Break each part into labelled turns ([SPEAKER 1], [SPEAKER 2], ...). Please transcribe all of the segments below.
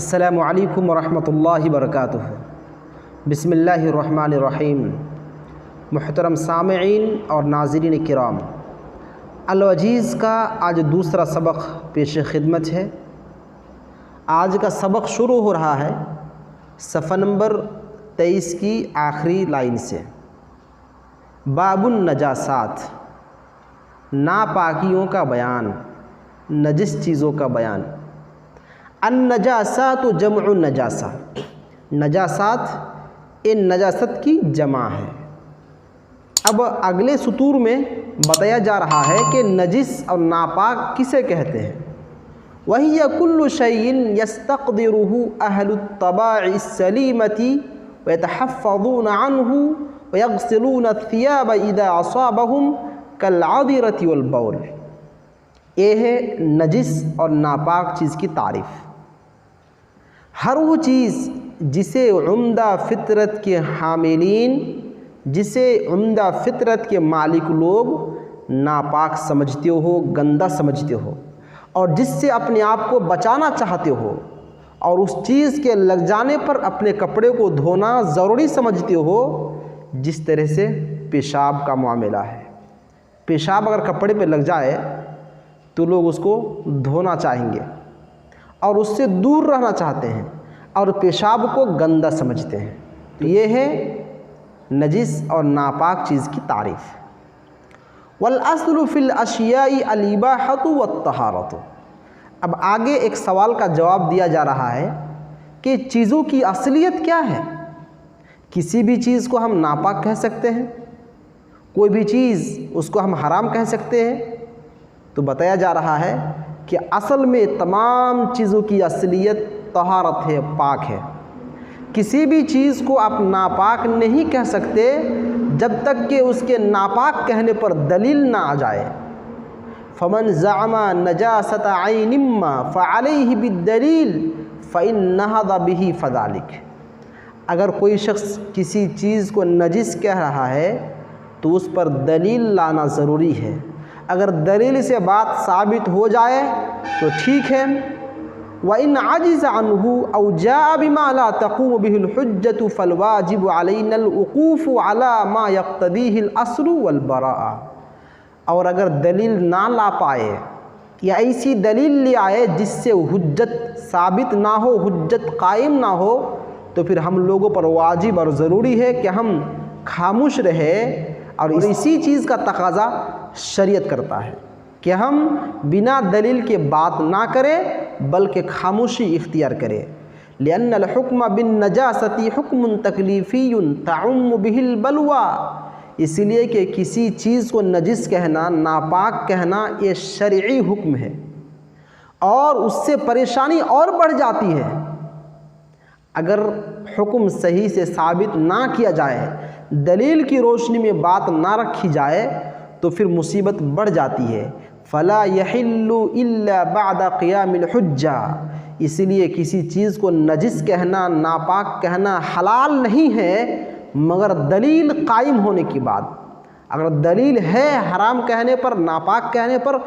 [SPEAKER 1] अस्सलामु अलैकुम वरहमतुल्लाहि वबरकातुहू। बिस्मिल्लाहिर्रहमानिर्रहीम। मुहतरम सामईन और नाज़रीन किराम, अल-वजीज़ का आज दूसरा सबक पेश खिदमत है। आज का सबक शुरू हो रहा है सफ़ा नंबर 23 की आखिरी लाइन से। बाबुन नजासात, नापाकियों का बयान, नजिस चीज़ों का बयान। अन नजासात जमउ नजासा, नजासात इन नजासत की जमा है। अब अगले सुतूर में बताया जा रहा है कि नजिस और नापाक किसे कहते हैं। वही कुल्लु शैइन यस्तक़दिरुहु अहलुत तबाइ सलीमती व यतहफ़्फ़ज़ून अन्हु व यग़सिलून थियाब इज़ा असाबहुम कल आदिरति वल बौल। ये है नजिस और नापाक चीज़ की तारीफ़। हर वो चीज़ जिसे उम्दा फितरत के हामिलीन, जिसे उम्दा फितरत के मालिक लोग नापाक समझते हो, गंदा समझते हो, और जिससे अपने आप को बचाना चाहते हो, और उस चीज़ के लग जाने पर अपने कपड़े को धोना ज़रूरी समझते हो, जिस तरह से पेशाब का मामला है। पेशाब अगर कपड़े पे लग जाए तो लोग उसको धोना चाहेंगे और उससे दूर रहना चाहते हैं, और पेशाब को गंदा समझते हैं। तो ये है नजिस और नापाक चीज़ की तारीफ़। वल अस्लु फिल अशियाई अल इबाहतु वत तहारतु। अब आगे एक सवाल का जवाब दिया जा रहा है कि चीज़ों की असलियत क्या है। किसी भी चीज़ को हम नापाक कह सकते हैं, कोई भी चीज़ उसको हम हराम कह सकते हैं। तो बताया जा रहा है कि असल में तमाम चीज़ों की असलियत तहारत है, पाक है। किसी भी चीज़ को आप नापाक नहीं कह सकते जब तक कि उसके नापाक कहने पर दलील ना आ जाए। फमन ज़अमा नजासत ऐनिम्मा फ़अलैहि बिद्दलील फ़इन नहज़ बिही फ़ज़ालिक। अगर कोई शख्स किसी चीज़ को नजिस कह रहा है तो उस पर दलील लाना ज़रूरी है। अगर दलील से बात साबित हो जाए तो ठीक है। व इन आजिज़ अन्हु औ जाअ बिमा ला तक़ूमु बिहिल हुज्जतु फ़ल वाजिबु अलैनल वक़ूफ़ु अला मा यक़्तदीहिल अस्लु वल बराअ। और अगर दलील ना ला पाए या ऐसी दलील ले आए जिससे हुज्जत साबित ना हो, हुज्जत कायम ना हो, तो फिर हम लोगों पर वाजिब और ज़रूरी है कि हम खामोश रहे। और इसी चीज़ का तकाज़ा शरीयत करता है कि हम बिना दलील के बात ना करें बल्कि खामोशी इख्तियार करें। लिअन्नल हुक्म बिन नजासती हुक्मुन तकलीफ़ियुन तउम्मु बिहिल बलवा। इसलिए कि किसी चीज़ को नजिस कहना, नापाक कहना, ये शरई हुक्म है और उससे परेशानी और बढ़ जाती है। अगर हुक्म सही से साबित ना किया जाए, दलील की रोशनी में बात ना रखी जाए, तो फिर मुसीबत बढ़ जाती है। फ़ला यहिल्लु इल्ला बअदा क़ियामिल हुज्जा। इसलिए किसी चीज़ को नजिस कहना, नापाक कहना हलाल नहीं है मगर दलील कायम होने की बाद। अगर दलील है हराम कहने पर, नापाक कहने पर,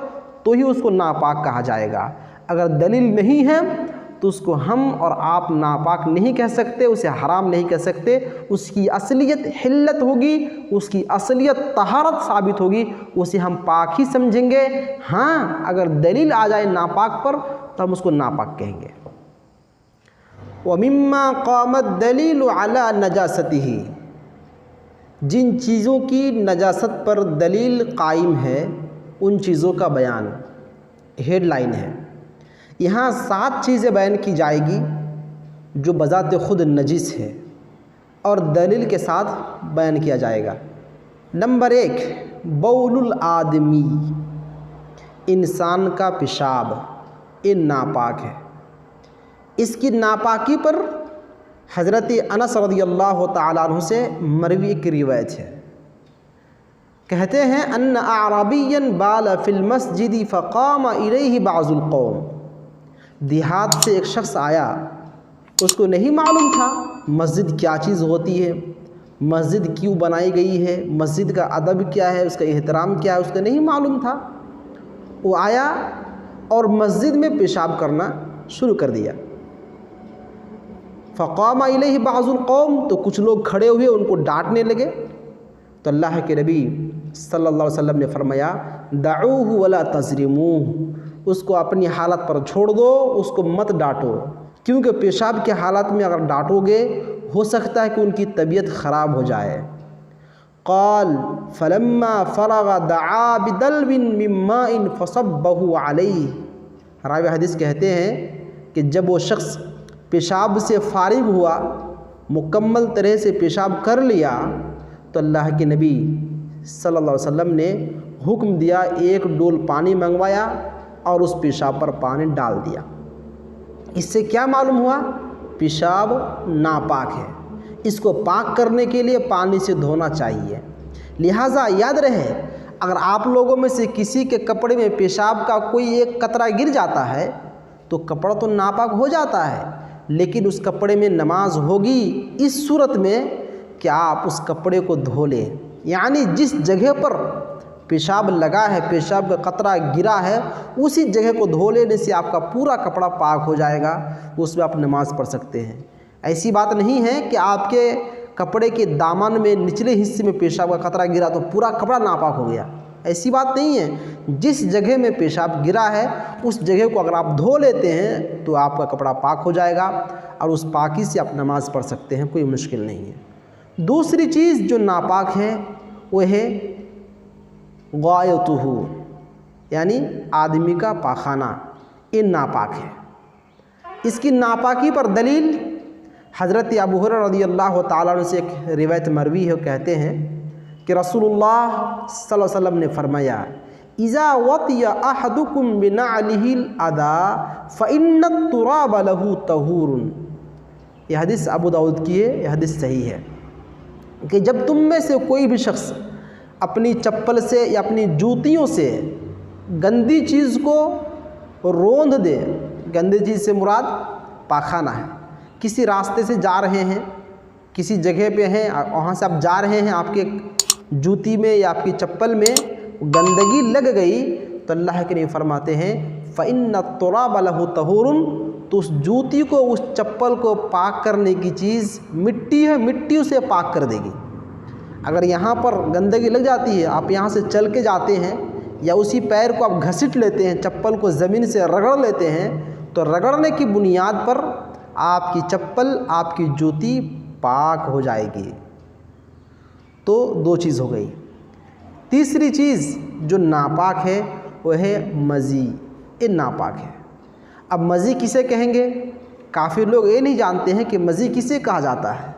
[SPEAKER 1] तो ही उसको नापाक कहा जाएगा। अगर दलील नहीं है तो उसको हम और आप नापाक नहीं कह सकते, उसे हराम नहीं कह सकते। उसकी असलियत हिल्लत होगी, उसकी असलियत तहारत साबित होगी, उसे हम पाक ही समझेंगे। हाँ, अगर दलील आ जाए नापाक पर तो हम उसको नापाक कहेंगे। व मिम्मा क़ामत दलीलु अला नजासतिही। जिन चीज़ों की नजासत पर दलील कायम है उन चीज़ों का बयान। हेडलाइन है, यहाँ 7 चीज़ें बयान की जाएगी जो बज़ात ख़ुद नजिस है और दलील के साथ बयान किया जाएगा। नंबर 1, बौलुल आदमी, इंसान का पेशाब ये नापाक है। इसकी नापाकी पर हज़रत अनस रज़ियल्लाहु तआला अन्हु से मरवी की रिवायत है। कहते हैं अन्न अअराबिय्यन बाल फ़िल मस्जिद फ़क़ाम इलैहि बाज़ुल क़ौम। देहात से एक शख्स आया, उसको नहीं मालूम था मस्जिद क्या चीज़ होती है, मस्जिद क्यों बनाई गई है, मस्जिद का अदब क्या है, उसका एहतराम क्या है, उसको नहीं मालूम था। वो आया और मस्जिद में पेशाब करना शुरू कर दिया। फ़क़ाम इलैहि बाज़ुल क़ौम, तो कुछ लोग खड़े हुए उनको डांटने लगे। तो अल्लाह के नबी सल्लल्लाहु अलैहि वसल्लम ने फरमाया दऊहु वला तज़रिमूहु, उसको अपनी हालत पर छोड़ दो, उसको मत डांटो, क्योंकि पेशाब के हालत में अगर डांटोगे हो सकता है कि उनकी तबीयत ख़राब हो जाए। क़ाल फ़लम्मा फ़रग़ दआ बिदल्विन मिन माइन फ़सब्बहु अलैहि। रावी हदीस कहते हैं कि जब वो शख्स पेशाब से फारिग हुआ, मुकम्मल तरह से पेशाब कर लिया, तो अल्लाह के नबी सल्लल्लाहु अलैहि वसल्लम ने हुक्म दिया, एक डोल पानी मंगवाया और उस पेशाब पर पानी डाल दिया। इससे क्या मालूम हुआ? पेशाब नापाक है, इसको पाक करने के लिए पानी से धोना चाहिए। लिहाजा याद रहे, अगर आप लोगों में से किसी के कपड़े में पेशाब का कोई एक कतरा गिर जाता है तो कपड़ा तो नापाक हो जाता है, लेकिन उस कपड़े में नमाज होगी इस सूरत में कि आप उस कपड़े को धो लें। यानी जिस जगह पर पेशाब लगा है, पेशाब का कतरा गिरा है, उसी जगह को धो लेने से आपका पूरा कपड़ा पाक हो जाएगा, उसमें आप नमाज़ पढ़ सकते हैं। ऐसी बात नहीं है कि आपके कपड़े के दामन में निचले हिस्से में पेशाब का कतरा गिरा तो पूरा कपड़ा नापाक हो गया, ऐसी बात नहीं है। जिस जगह में पेशाब गिरा है उस जगह को अगर आप धो लेते हैं तो आपका कपड़ा पाक हो जाएगा और उस पाकी से आप नमाज़ पढ़ सकते हैं, कोई मुश्किल नहीं है। दूसरी चीज़ जो नापाक है वो है गायतुहु, यानी आदमी का पाखाना, ये नापाक है। इसकी नापाकी पर दलील हज़रत अबू हुरैरा रज़ियल्लाहु ताला अन्हु से एक रिवायत मरवी है, कहते हैं कि रसूलुल्लाह सल्लल्लाहु अलैहि वसल्लम ने फरमाया इज़ा वतिया अहदुकुम बिनअलिहिल अदा फ़इन्नत तुराब लहू तहूरुन। यह हदीस अबू दाऊद की है, यह हदीस सही है कि जब तुम में से कोई भी शख्स अपनी चप्पल से या अपनी जूतियों से गंदी चीज़ को रोंद दे, गंदी चीज़ से मुराद पाखाना है, किसी रास्ते से जा रहे हैं, किसी जगह पे हैं, वहाँ से आप जा रहे हैं, आपके जूती में या आपकी चप्पल में गंदगी लग गई, तो अल्लाह के नबी फरमाते हैं फ़इन्न तुराब लहू तहूरुन, तो उस जूती को, उस चप्पल को पाक करने की चीज़ मिट्टी है, मिट्टी उसे पाक कर देगी। अगर यहाँ पर गंदगी लग जाती है, आप यहाँ से चल के जाते हैं या उसी पैर को आप घसीट लेते हैं, चप्पल को ज़मीन से रगड़ लेते हैं, तो रगड़ने की बुनियाद पर आपकी चप्पल, आपकी जूती पाक हो जाएगी। तो दो चीज़ हो गई। तीसरी चीज़ जो नापाक है वो है मज़ी, ये नापाक है। अब मज़ी किसे कहेंगे? काफ़ी लोग ये नहीं जानते हैं कि मज़ी किसे कहा जाता है।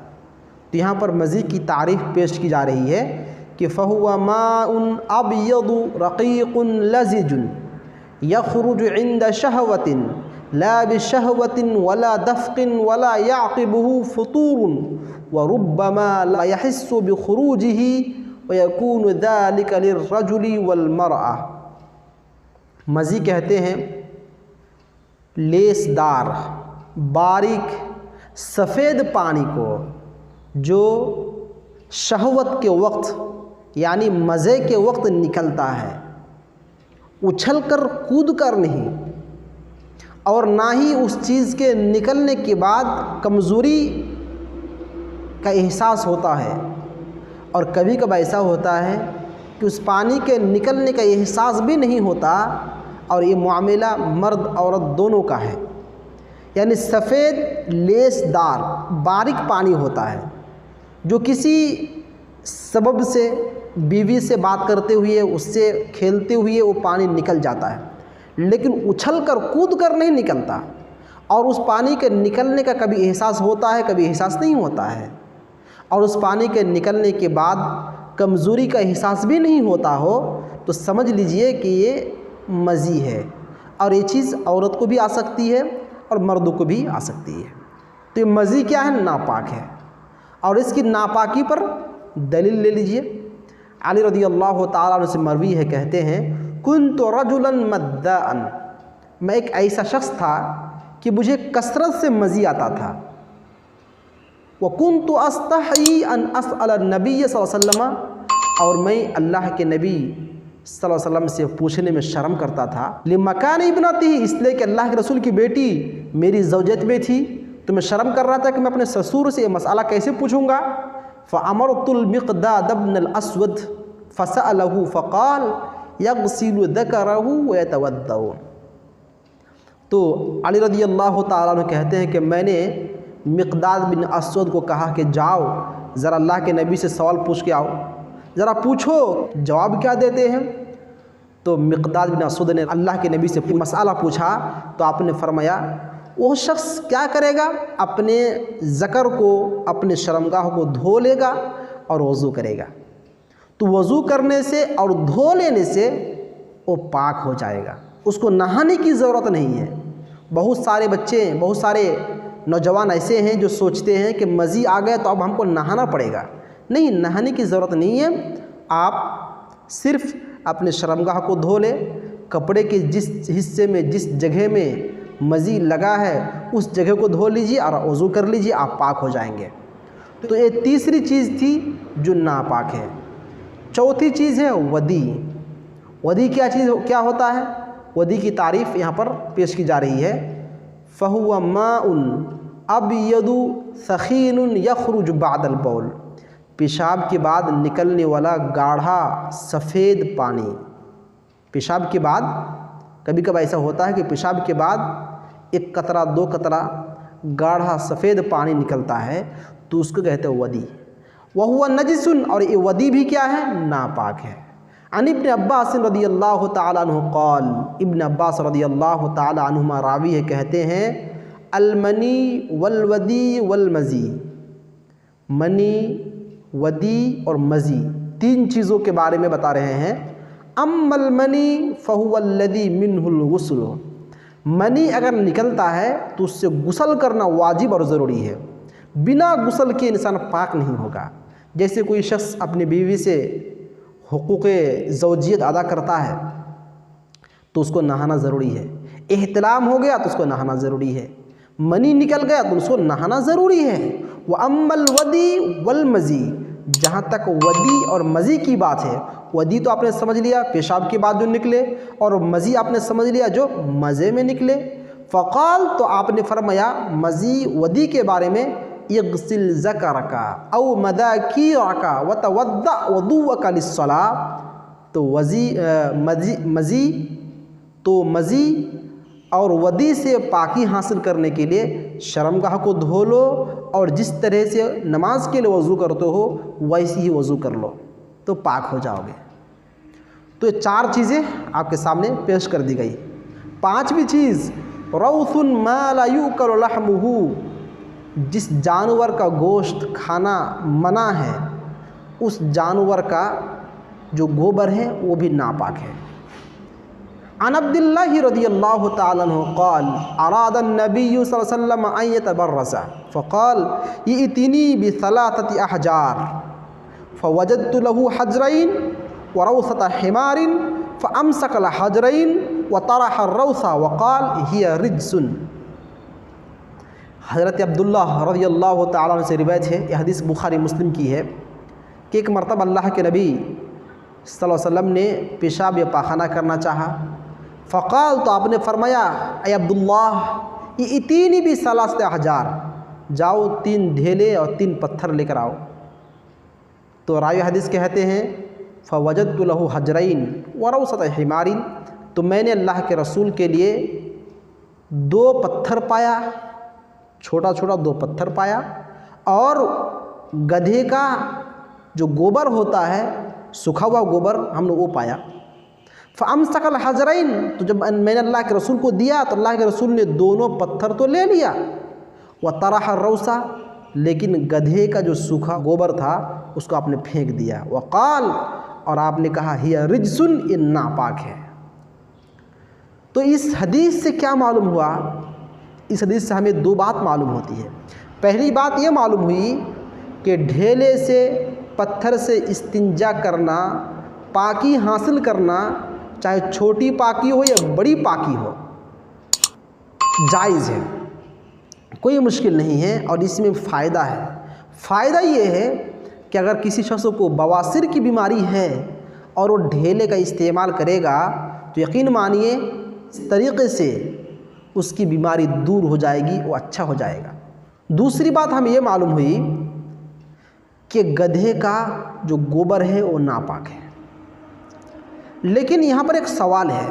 [SPEAKER 1] तो यहाँ पर मज़ी की तारीफ़ पेश की जा रही है कि फ़हुवा माउन अबयदु रक़ीक़ुन लज़िजुन यख़रुजु इंद शहवतिन ला बिशहवतिन वला दफ़क़िन वला याक़िबुहु फ़ुतूरुन व रुब्बमा ला यहिस्सु बिख़ुरूजिही व यकूनु ज़ालिका लिर्रजुलि वल मरअ। मज़ी कहते हैं लेसदार, बारीक, सफ़ेद पानी को जो शहवत के वक्त यानी मज़े के वक्त निकलता है, उछल कर कूद कर नहीं, और ना ही उस चीज़ के निकलने के बाद कमज़ोरी का एहसास होता है। और कभी कभी ऐसा होता है कि उस पानी के निकलने का एहसास भी नहीं होता, और ये मामला मर्द औरत दोनों का है। यानी सफ़ेद लेसदार बारीक पानी होता है जो किसी सबब से बीवी से बात करते हुए, उससे खेलते हुए वो पानी निकल जाता है, लेकिन उछल कर कूद कर नहीं निकलता। और उस पानी के निकलने का कभी एहसास होता है, कभी एहसास नहीं होता है। और उस पानी के निकलने के बाद कमज़ोरी का एहसास भी नहीं होता हो, तो समझ लीजिए कि ये मज़ी है। और ये चीज़ औरत को भी आ सकती है और मर्दों को भी आ सकती है। तो ये मज़ी क्या है? नापाक है। और इसकी नापाकी पर दलील ले लीजिए। अली रज़ियल्लाहु ताला अन्हु से मरवी है, कहते हैं कुन्तु रजुलन मद्दाअन, मैं एक ऐसा शख्स था कि मुझे कसरत से मज़ी आता था। व कुन्तु अस्तही अन असअल नबी सल्लल्लाहु अलैहि वसल्लम, और मैं अल्लाह के नबी सल्लल्लाहु अलैहि वसल्लम से पूछने में शर्म करता था। लिमकान इब्नती, इसलिए कि अल्लाह के रसूल की बेटी मेरी ज़ौजत में थी, तो मैं शर्म कर रहा था कि मैं अपने ससुर से ये मसला कैसे पूछूंगा। फ़अमरतुल मिक़दाद इब्न अल-अस्वद फ़सअलहु फ़क़ाल यग़सिलु ज़करहु व यतवद्दउ। तो अली रज़ियल्लाहु ताला अन्हु कहते हैं कि मैंने मिक़दाद बिन अस्वद को कहा कि जाओ ज़रा अल्लाह के नबी से सवाल पूछ के आओ, ज़रा पूछो जवाब क्या देते हैं। तो मिक़दाद बिन अस्वद ने अल्लाह के नबी से मसला पूछा तो आपने फरमाया वो शख्स क्या करेगा, अपने ज़कर को, अपने शर्मगाह को धो लेगा और वज़ू करेगा। तो वज़ू करने से और धो लेने से वो पाक हो जाएगा, उसको नहाने की ज़रूरत नहीं है। बहुत सारे बच्चे, बहुत सारे नौजवान ऐसे हैं जो सोचते हैं कि मज़ी आ गया तो अब हमको नहाना पड़ेगा। नहीं, नहाने की ज़रूरत नहीं है। आप सिर्फ़ अपने शर्मगाह को धो ले, कपड़े के जिस हिस्से में, जिस जगह में मज़ी लगा है उस जगह को धो लीजिए और वज़ू कर लीजिए, आप पाक हो जाएंगे। तो ये तीसरी चीज़ थी जो नापाक है। चौथी चीज़ है वदी। वदी क्या होता है? वदी की तारीफ़ यहाँ पर पेश की जा रही है। फ़हुवा माउन अबयदु सखीनुन यख़रुज बादल बौल। पेशाब के बाद निकलने वाला गाढ़ा सफ़ेद पानी। पेशाब के बाद कभी कभी ऐसा होता है कि पेशाब के बाद एक कतरा, दो कतरा गाढ़ा सफ़ेद पानी निकलता है, तो उसको कहते हैं वदी। वहुवा नजिसुन, और ये वदी भी क्या है? नापाक है। अन इब्न अब्बास रज़ियल्लाहु ताला अन्हु क़ाल, इब्न अब्बास रज़ियल्लाहु ताला अन्हुमा रावी है, कहते हैं अलमनी वलवदी वलमज़ी। मनी, वदी और मज़ी, तीन चीज़ों के बारे में बता रहे हैं। अम्मल मनी फ़हुवल्लज़ी मिन्हुल गुस्ल। मनी अगर निकलता है तो उससे गुस्ल करना वाजिब और ज़रूरी है। बिना गुस्ल के इंसान पाक नहीं होगा। जैसे कोई शख्स अपनी बीवी से हुकूक़ ज़ौजियत अदा करता है तो उसको नहाना ज़रूरी है। एहतिलाम हो गया तो उसको नहाना ज़रूरी है। मनी निकल गया तो उसको नहाना ज़रूरी है। व अम्मल वदी वल मज़ी, जहाँ तक वदी और मज़ी की बात है, वदी तो आपने समझ लिया पेशाब के बाद जो निकले, और मज़ी आपने समझ लिया जो मज़े में निकले। फ़क़ाल, तो आपने फरमाया मज़ी वदी के बारे में, इग़सिल ज़करका औ मदाकीरका व तवद्दा वुदूअका लिस्सलाह। तो मज़ी और वदी से पाकी हासिल करने के लिए शर्मगाह को धो लो, और जिस तरह से नमाज के लिए वज़ू करते हो वैसे ही वज़ू कर लो तो पाक हो जाओगे। तो ये चार चीज़ें आपके सामने पेश कर दी गई। पांचवी चीज़ रौसुन मा ला युकल लहमुहु, जिस जानवर का गोश्त खाना मना है उस जानवर का जो गोबर है वो भी नापाक है। अन अब्दुल्लाह रज़ियल्लाहु ताला अन्हु क़ाल अरादा नबिय्यु सल्लल्लाहु अलैहि वसल्लम अन यतबर्रसा फ़क़ाल इअतिनी बिसलासति अहजार फ़वजदतु लहु हजरैन व रौसत हिमारिन फ़अमसकल हजरैन व तरह रौसा वक़ाल हिय रिज्सुन। हज़रत अब्दुल्लाह रज़ियल्लाहु ताला अन्हु से रिवायत है, यह हदीस बुखारी मुस्लिम की है, कि एक मरतबा अल्लाह के नबी सल्लल्लाहु अलैहि वसल्लम ने पेशाब या पाखाना करना चाहा। फ़क़ाल, तो आपने फरमाया ए अब्दुल्लाह इतीनी भी सलासत हज़ार, जाओ 3 ढेले और 3 पत्थर लेकर आओ। तो रावी हदीस कहते हैं फ़वजदतु लहु हजरैन व रौसत हिमारिन, तो मैंने अल्लाह के रसूल के लिए 2 पत्थर पाया, छोटा छोटा 2 पत्थर पाया, और गधे का जो गोबर होता है, सूखा हुआ गोबर, हमने वो पाया। फ़अमसकल हजरैन, तो जब मैंने अल्लाह के रसूल को दिया तो अल्लाह के रसूल ने दोनों पत्थर तो ले लिया, व तरह रौसा, लेकिन गधे का जो सूखा गोबर था उसको आपने फेंक दिया। वक़ाल, और आपने कहा हिया रिज्सुन, ये नापाक है। तो इस हदीस से क्या मालूम हुआ? इस हदीस से हमें 2 बात मालूम होती है। पहली बात ये मालूम हुई कि ढेले से, पत्थर से इस्तिंजा करना, पाकी हासिल करना, चाहे छोटी पाकी हो या बड़ी पाकी हो, जायज़ है, कोई मुश्किल नहीं है, और इसमें फ़ायदा है। फ़ायदा ये है कि अगर किसी शख्स को बवासीर की बीमारी है और वो ढेले का इस्तेमाल करेगा तो यकीन मानिए इस तरीक़े से उसकी बीमारी दूर हो जाएगी, वो अच्छा हो जाएगा। दूसरी बात हम ये मालूम हुई कि गधे का जो गोबर है वो नापाक है। लेकिन यहाँ पर एक सवाल है,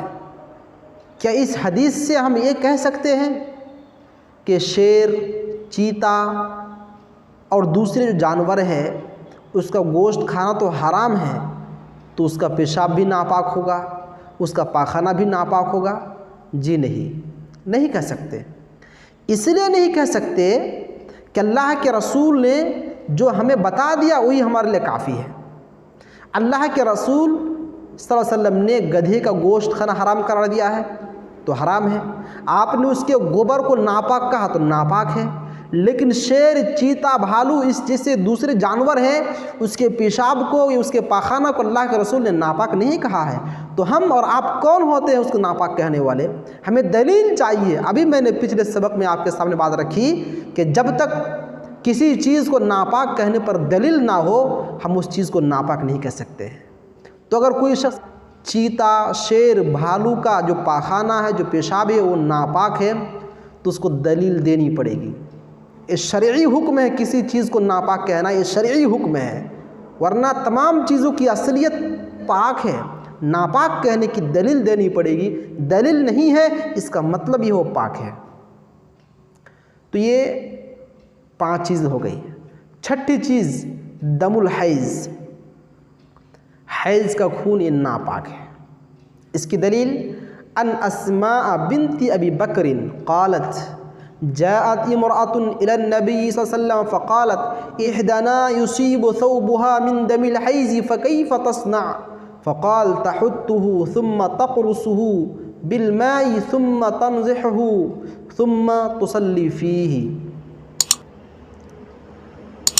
[SPEAKER 1] क्या इस हदीस से हम ये कह सकते हैं कि शेर, चीता और दूसरे जो जानवर हैं उसका गोश्त खाना तो हराम है, तो उसका पेशाब भी नापाक होगा, उसका पाखाना भी नापाक होगा? जी नहीं कह सकते। इसलिए नहीं कह सकते कि अल्लाह के रसूल ने जो हमें बता दिया वही हमारे लिए काफ़ी है। अल्लाह के रसूल सल्लल्लाहु अलैहि वसल्लम ने गधे का गोश्त खाना हराम करार दिया है तो हराम है। आपने उसके गोबर को नापाक कहा तो नापाक है। लेकिन शेर, चीता, भालू इस जैसे दूसरे जानवर हैं उसके पेशाब को या उसके पाखाना को अल्लाह के रसूल ने नापाक नहीं कहा है। तो हम और आप कौन होते हैं उसको नापाक कहने वाले? हमें दलील चाहिए। अभी मैंने पिछले सबक में आपके सामने बात रखी कि जब तक किसी चीज़ को नापाक कहने पर दलील ना हो हम उस चीज़ को नापाक नहीं कह सकते। तो अगर कोई शख्स चीता, शेर, भालू का जो पाखाना है, जो पेशाब है वो नापाक है तो उसको दलील देनी पड़ेगी। ये शरई हुक्म है, किसी चीज़ को नापाक कहना ये शरई हुक्म है, वरना तमाम चीज़ों की असलियत पाक है। नापाक कहने की दलील देनी पड़ेगी। दलील नहीं है इसका मतलब ये वो पाक है। तो ये 5 चीज़ हो गई। छठी चीज़ दमुल हैज़, हैज़ का खून ये नापाक है। इसकी दलील अन अस्मा बिनती अबी बकरिन क़ालत जाअत इमराअतुन इलन नबी सल्लल्लाहु अलैहि वसल्लम फ़क़ालत इहदना युसीबु थौबुहा मिन दमिल हैज़ फ़कैफ़ तस्ना फ़क़ाल तहुत्तुहु सुम्मा तक़रुसुहु बिलमाई सुम्मा तनज़िहुहु सुम्मा तुसल्ली फ़ीही।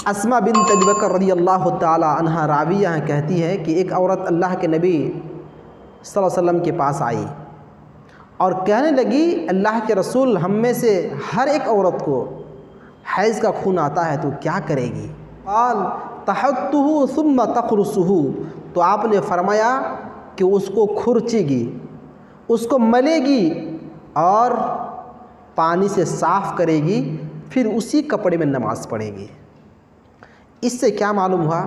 [SPEAKER 1] अस्मा बिन्त अबी बकर रज़ियल्लाहु ताला अन्हा राविया हैं, कहती है कि एक औरत अल्लाह के नबी सल्लल्लाहु अलैहि वसल्लम के पास आई और कहने लगी, अल्लाह के रसूल, हम में से हर एक औरत को हैज़ का खून आता है तो क्या करेगी? क़ाल तहत्तुहु सुम्मा तक़रुसुहु, तो आपने फरमाया कि उसको खुरचेगी, उसको मलेगी और पानी से साफ़ करेगी, फिर उसी कपड़े में नमाज़ पढ़ेगी। इससे क्या मालूम हुआ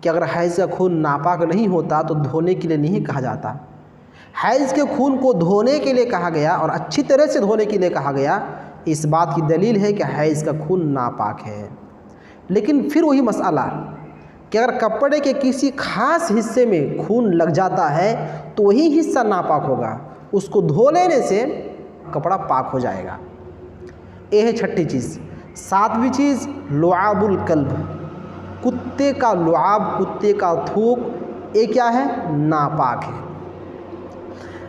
[SPEAKER 1] कि अगर हैज़ का खून नापाक नहीं होता तो धोने के लिए नहीं कहा जाता। हैज़ के खून को धोने के लिए कहा गया और अच्छी तरह से धोने के लिए कहा गया। इस बात की दलील है कि हैज़ का खून नापाक है। लेकिन फिर वही मसला कि अगर कपड़े के किसी खास हिस्से में खून लग जाता है तो वही हिस्सा नापाक होगा, उसको धो लेने से कपड़ा पाक हो जाएगा। ये है छठी चीज़। 7वीं चीज़ लुआबुल कल्ब, कुत्ते का लुआब, कुत्ते का थूक, ये क्या है? नापाक है।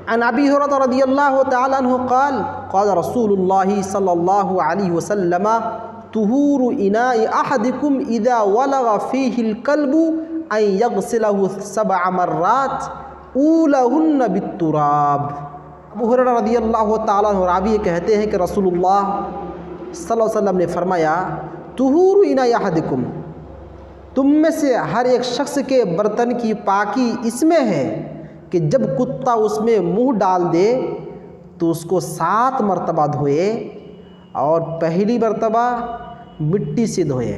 [SPEAKER 1] अन अबी हुरैरा रज़ियल्लाहु तआला अन्हु क़ाल क़ाल रसूलुल्लाहि सल्लल्लाहु अलैहि वसल्लम तुहूरु इनाइ अहदिकुम इज़ा वलग़ फ़ीहिल कल्बु अन यग़सिलहु 7 मर्रात ऊलहुन्न बित्तुराब। अबू हुरैरा रज़ियल्लाहु तआला अन्हु रावी कहते हैं कि रसूलुल्लाह सल्लल्लाहु अलैहि वसल्लम ने फरमाया, तुहूरु इनाइ अहदिकुम, तुम में से हर एक शख्स के बर्तन की पाकी इसमें है कि जब कुत्ता उसमें मुंह डाल दे तो उसको 7 मरतबा धोए और पहली मरतबा मिट्टी से धोए।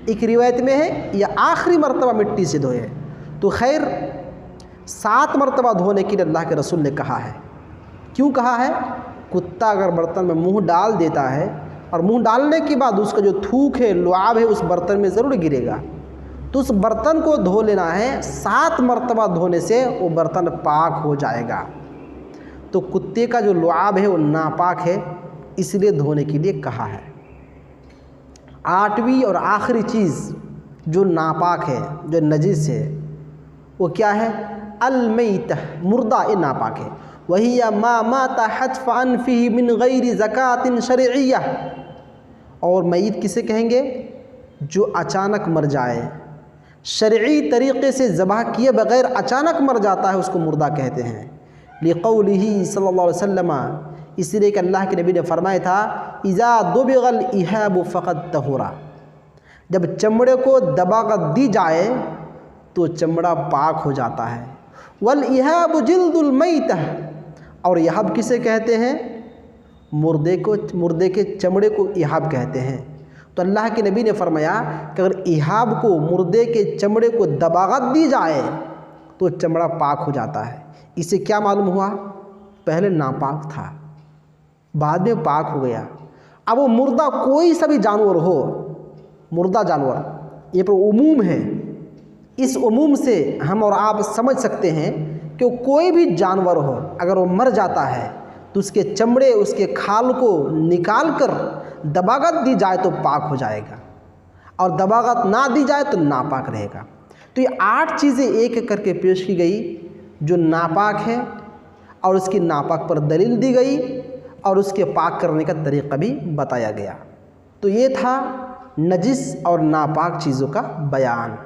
[SPEAKER 1] एक रिवायत में है या आखिरी मरतबा मिट्टी से धोए। तो खैर 7 मरतबा धोने के लिए अल्लाह के रसूल ने कहा है। क्यों कहा है? कुत्ता अगर बर्तन में मुंह डाल देता है और मुंह डालने के बाद उसका जो थूक है, लुआब है, उस बर्तन में ज़रूर गिरेगा, तो उस बर्तन को धो लेना है। 7 मरतबा धोने से वो बर्तन पाक हो जाएगा। तो कुत्ते का जो लुआब है वो नापाक है, इसलिए धोने के लिए कहा है। 8वीं और आखिरी चीज़ जो नापाक है, जो नजिस है, वो क्या है? अलमैत, मुर्दा, ये नापाक है। वही या मा माता हत्फ अनफिही मिन गैरि ज़कातिन शरइय्या, और मैत किसे कहेंगे? जो अचानक मर जाए, शरई तरीक़े से ज़बह किए बग़ैर अचानक मर जाता है, उसको मुर्दा कहते हैं। लिक़ौलिही सल्लल्लाहु अलैहि वसल्लम, इसलिए कि अल्लाह के नबी ने फरमाया था, इज़ा दुबिग़ल इहाबु फ़क़द तहुरा, जब चमड़े को दबाक़त दी जाए तो चमड़ा पाक हो जाता है। वल इहाबु जिल्दुल मैत, और इहाब किसे कहते हैं? मुर्दे के चमड़े को इहाब कहते हैं। तो अल्लाह के नबी ने फरमाया कि अगर इहाब को, मुर्दे के चमड़े को दबागत दी जाए तो चमड़ा पाक हो जाता है। इसे क्या मालूम हुआ? पहले नापाक था, बाद में पाक हो गया। अब वो मुर्दा कोई सा भी जानवर हो, मुर्दा जानवर, ये पर उमूम है। इस उमूम से हम और आप समझ सकते हैं कि कोई भी जानवर हो, अगर वो मर जाता है तो उसके चमड़े, उसके खाल को निकाल कर दबागत दी जाए तो पाक हो जाएगा, और दबागत ना दी जाए तो नापाक रहेगा। तो ये 8 चीज़ें एक एक करके पेश की गई जो नापाक है, और उसकी नापाक पर दलील दी गई, और उसके पाक करने का तरीक़ा भी बताया गया। तो ये था नजिस और नापाक चीज़ों का बयान।